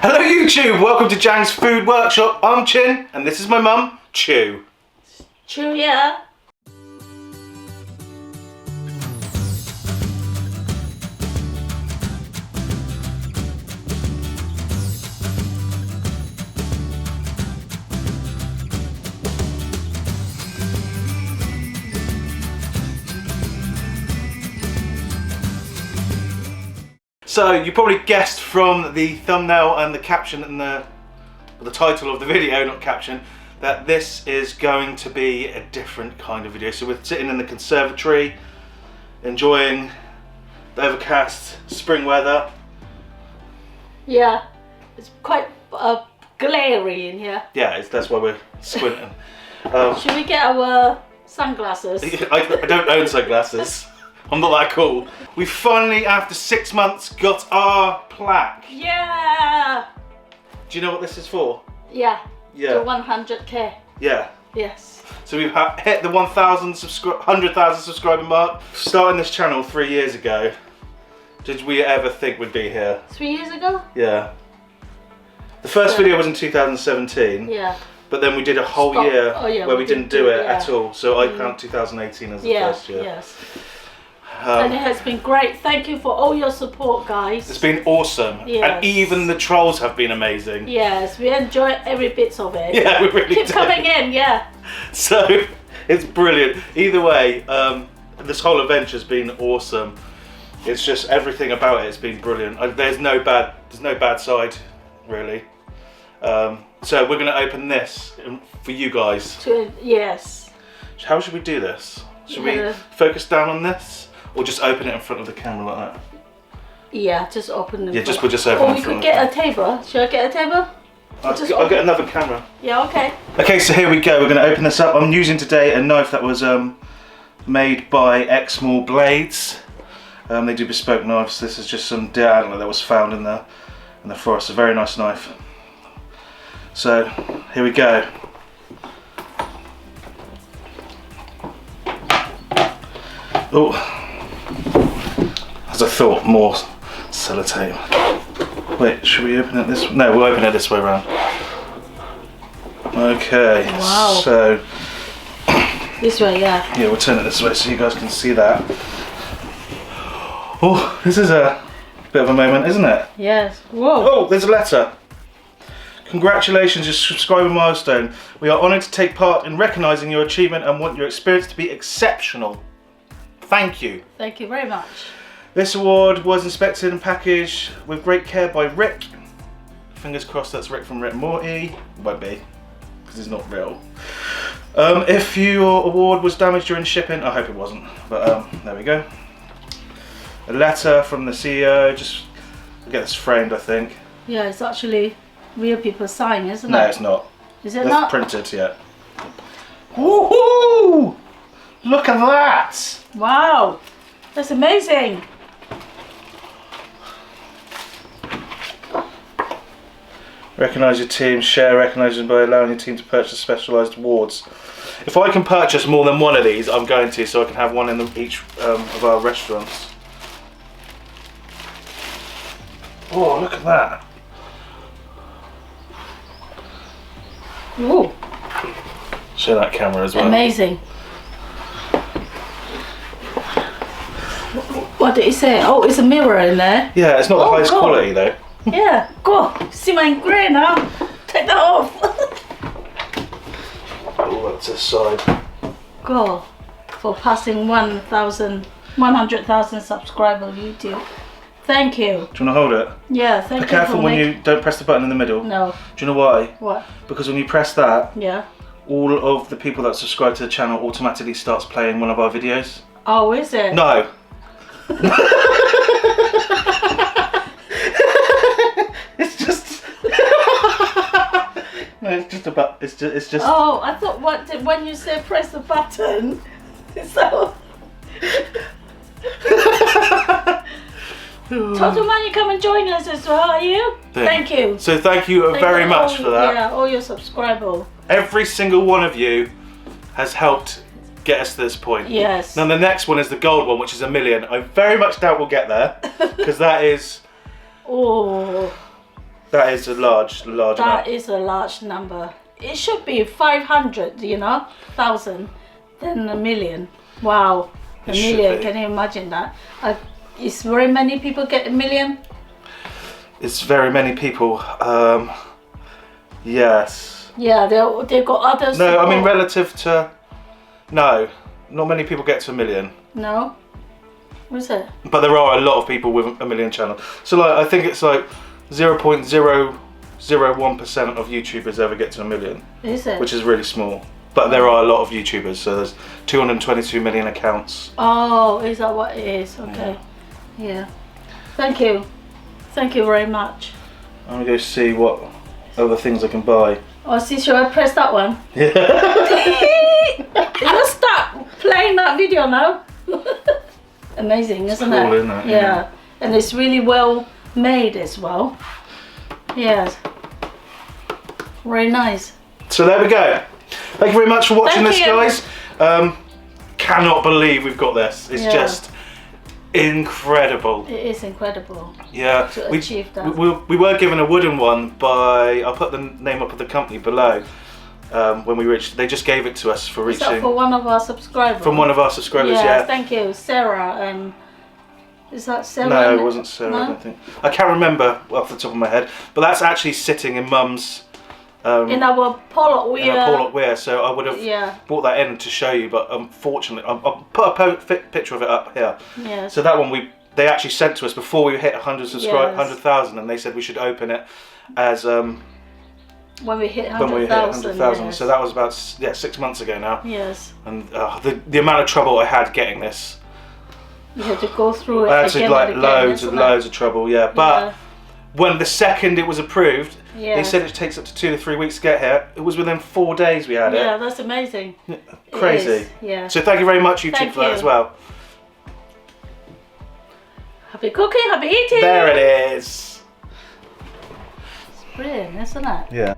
Hello YouTube, welcome to Ziangs Food Workshop. I'm Chin and this is my mum, Choo. Choo, yeah. So you probably guessed from the thumbnail and the caption and the title of the video, not caption, that this is going to be a different kind of video. So we're sitting in the conservatory, enjoying the overcast spring weather. Yeah, it's quite glary in here. Yeah, that's why we're squinting. Should we get our sunglasses? I don't own sunglasses. I'm not that cool. We finally, after 6 months, got our plaque. Yeah! Do you know what this is for? Yeah. Yeah. The 100k. Yeah. Yes. So we've hit the 100,000 subscriber mark. Starting this channel 3 years ago. Did we ever think we'd be here? 3 years ago? Yeah. The first video was in 2017. Yeah. But then we did a whole year where we didn't do it at all. So I count 2018 as the first year. Yes. And it has been great. Thank you for all your support, guys. It's been awesome. Yes. And even the trolls have been amazing. Yes, we enjoy every bit of it. Yeah, we really Keep do. coming in, yeah. So, it's brilliant. Either way, this whole adventure's been awesome. It's just everything about it has been brilliant. There's no bad side, really. So we're going to open this for you guys. Yes. How should we do this? Should we focus down on this? Or just open it in front of the camera like that? Yeah, just open them. Yeah, we'll just open it. Or we could get a table. Should I get a table? I'll get another camera. Yeah, okay. Okay, so here we go. We're going to open this up. I'm using today a knife that was made by Exmoor Blades. They do bespoke knives. This is just some deer antler that was found in the forest. A very nice knife. So here we go. Oh. As I thought, more sellotape. Wait, should we open it this way? No, we'll open it this way around. Okay, wow. So... This way, yeah. Yeah, we'll turn it this way so you guys can see that. Oh, this is a bit of a moment, isn't it? Yes. Whoa. Oh, there's a letter. Congratulations, your subscriber milestone. We are honoured to take part in recognising your achievement and want your experience to be exceptional. Thank you. Thank you very much. This award was inspected and packaged with great care by Rick. Fingers crossed that's Rick from Rick and Morty. Won't be, because he's not real. If your award was damaged during shipping, I hope it wasn't, but there we go. A letter from the CEO, just get this framed, I think. Yeah, it's actually real people signing, isn't it? No, it's not. Is it not? Printed, yeah. Woohoo! Look at that! Wow, that's amazing. Recognise your team, share recognition by allowing your team to purchase specialised awards. If I can purchase more than one of these, I'm going to, so I can have one in each of our restaurants. Oh, look at that. Ooh. Show that camera as well. Amazing. What did he say? Oh, it's a mirror in there. Yeah, it's not the highest quality though. Yeah, go. See my grey now. Take that off. Oh, that's a side. Go. For passing 100,000 subscribers on YouTube. Thank you. Do you want to hold it? Yeah, thank you. Be careful when you don't press the button in the middle. No. Do you know why? What? Because when you press that, yeah, all of the people that subscribe to the channel automatically starts playing one of our videos. Oh, is it? No. It's just. No, it's just about. It's just. Oh, I thought when you said press the button, so. Total Man, you come and join us as well, are you? Thank you. So thank you very much for that. Yeah, all your subscribers. Every single one of you has helped get us to this point. Yes. Now the next one is the gold one, which is 1 million. I very much doubt we'll get there because that is. Oh. That is a large amount. That is a large number. It should be 500, you know, 1,000, then a million. Wow, a million. Can you imagine that? Is very many people get a million? It's very many people. Yes. Yeah, they've got others. No, I mean relative to. No, not many people get to a million. No. What's it? But there are a lot of people with a million channels. So like, I think it's like 0.001% of YouTubers ever get to a million. Is it? Which is really small. But there are a lot of YouTubers, so there's 222 million accounts. Oh, is that what it is? Okay. Yeah. Thank you. Thank you very much. I'm gonna go see what other things I can buy. Oh, see, should I press that one? Yeah. Let's start playing that video now. Amazing, isn't cool, it? Isn't it? Yeah. And it's really well made as well. Yes. Very nice. So there we go. Thank you very much for watching Thank this, you. guys. Cannot believe we've got this. It's just incredible. It is incredible. Yeah. To achieve that. We were given a wooden one by, I'll put the name up of the company below. When we reached, they just gave it to us for reaching. Is that for one of our subscribers? From one of our subscribers, yeah. Thank you, Sarah. And is that Sarah? No, it wasn't Sarah. No? I don't think. I can't remember off the top of my head, but that's actually sitting in Mum's. In our Pollock wear. In our Pollock wear, so I would have brought that in to show you, but unfortunately, I'll put a picture of it up here. Yeah. So that one they actually sent to us before we hit 100,000, and they said we should open it as when we hit 100,000. Yes. So that was about 6 months ago now. Yes. And the amount of trouble I had getting this. You had to go through it. I had to again loads of trouble. Yeah, but when the second it was approved, they said it takes up to 2 to 3 weeks to get here. It was within 4 days we had it. Yeah, that's amazing. Crazy. Yeah. So thank you very much, YouTube, for that as well. Happy cooking, happy eating. There it is. It's brilliant, isn't it? Yeah.